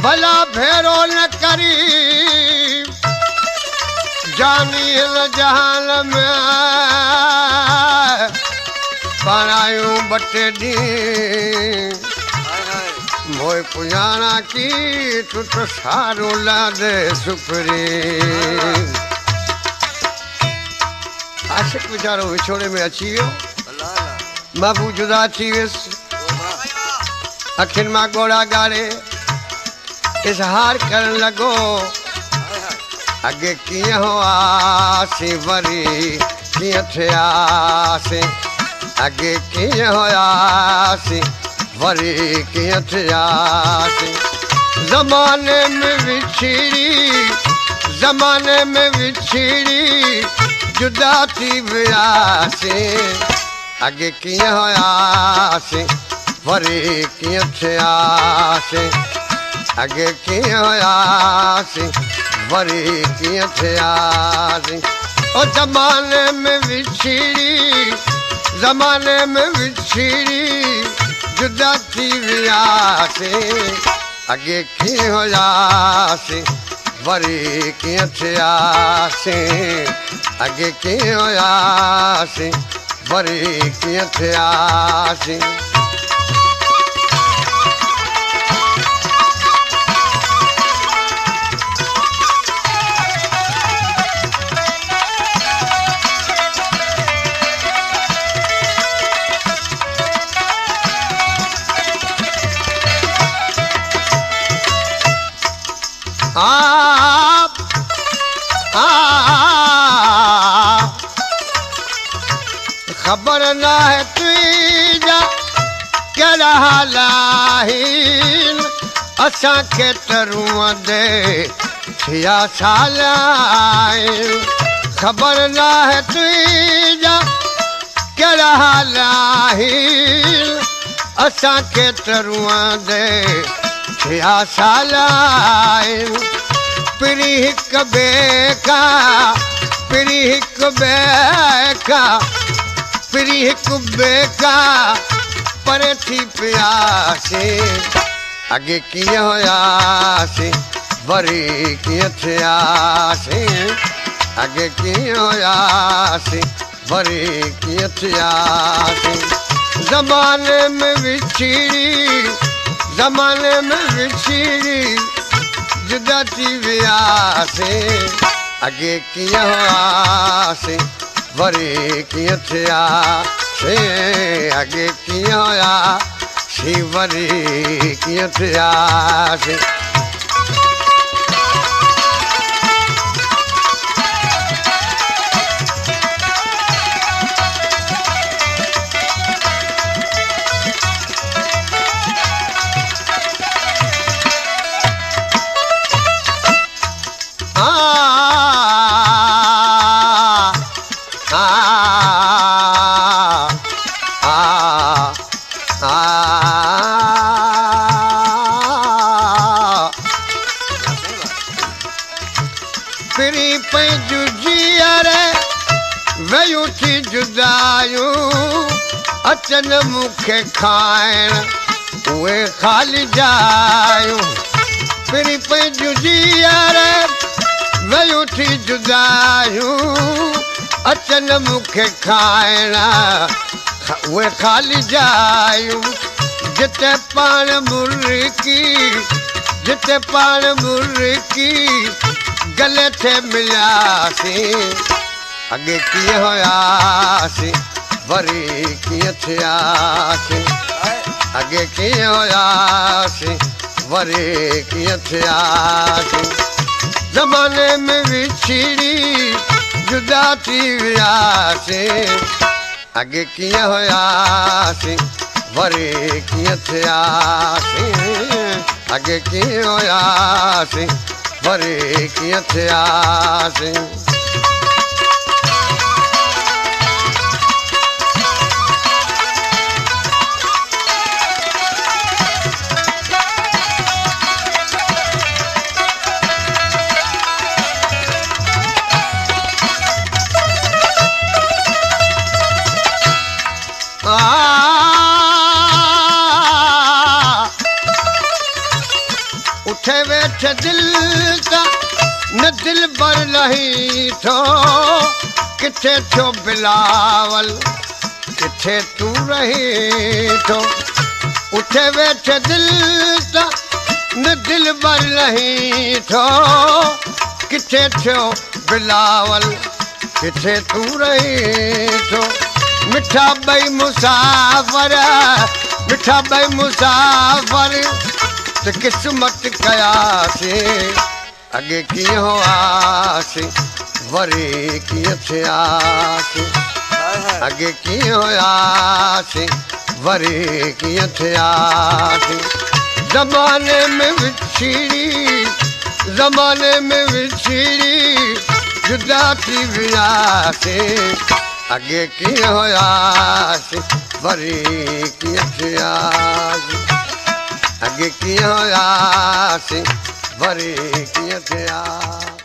भला भेरो न करी जानी हिन जहान में पारायूं बटे ॾींहं मोए पुजाना की तू तो सारो लादे सुपरी आशिक वीचारो विछोड़े में अची वियो महबूब जुदा थी वियुसि अखियुनि मां ॻोढ़ा ॻाड़े इज़हार करण लॻो अॻे कीअं हुआसीं वरी कीअं थियासीं अॻे कीअं हुआसीं वरी कीअं थियासीं ज़माने में विछड़ी जुदा थी वियासीं अॻे कीअं हुआसीं वरी कीअं थियासीं अॻे कीअं हुआसीं वरी कीअं थियासीं ओ ज़माने में विछड़ी जुदा थी वियासीं अॻे कीअं हुआसीं वरी कीअं थियासीं अॻे कीअं हुआसीं वरी कीअं थियासीं खबर ना है तुझा कहिड़ा हाल आहिनि असां केतिरूं दे थिया साल आहिनि खबर ना है तुझा कहिड़ा हाल आहिनि असां केतिरूं दे थिया साल आहिनि पिरी हिक ॿिए खां पिरी हिक ॿिए खां परे थी पियासीं अॻे कीअं हुआसीं वरी कीअं थियासीं अॻे कीअं हुआसीं वरी कीअं थियासीं ज़माने में विछड़ी जुदा थी वियासीं अॻे कीअं हुआसीं वरी कीअं थियासीं अॻे कीअं हुआसीं वरी कीअं थियासीं फिरी पंहिंजूं जीअर वयूं थी जुदायूं अचनि मूंखे खाइण उहे ख़ाली जायूं फिरी पंहिंजूं जीअर वयूं थी जुदायूं अचनि मूंखे खाइण उहे ख़ाली जायूं जिते पाण मुर्की गले थे मिलियासीं अॻे कीअं हुआसीं वरी कीअं थियासीं अॻे कीअं हुआसीं वरी कीअं थियासीं ज़माने में विछड़ी जुदा थी वियासीं अॻे कीअं हुआसीं वरी कीअं थियासीं अॻे कीअं हुआसीं वरी कीअं थियासीं उठ उठे वेठ दिल ता न दिल बर नहीं थो किथे थियो बिलावल किथे तू रही थो उठे वेठ दिल ता न दिल बर नहीं थो किथे थियो बिलावल किथे तू रही थो मिठा बई मुसाफर त किस्मत कयासी अगे कीअं हुआसी वरी कीअं थियासी अगे कीअं हुआसी वरी कीअं थियासी ज़माने में विछड़ी जुदा थी वियासी अगे कीअं हुआसी वरी कीअं थियासी अगे कीअं हुआसी वरी कीअं थियासी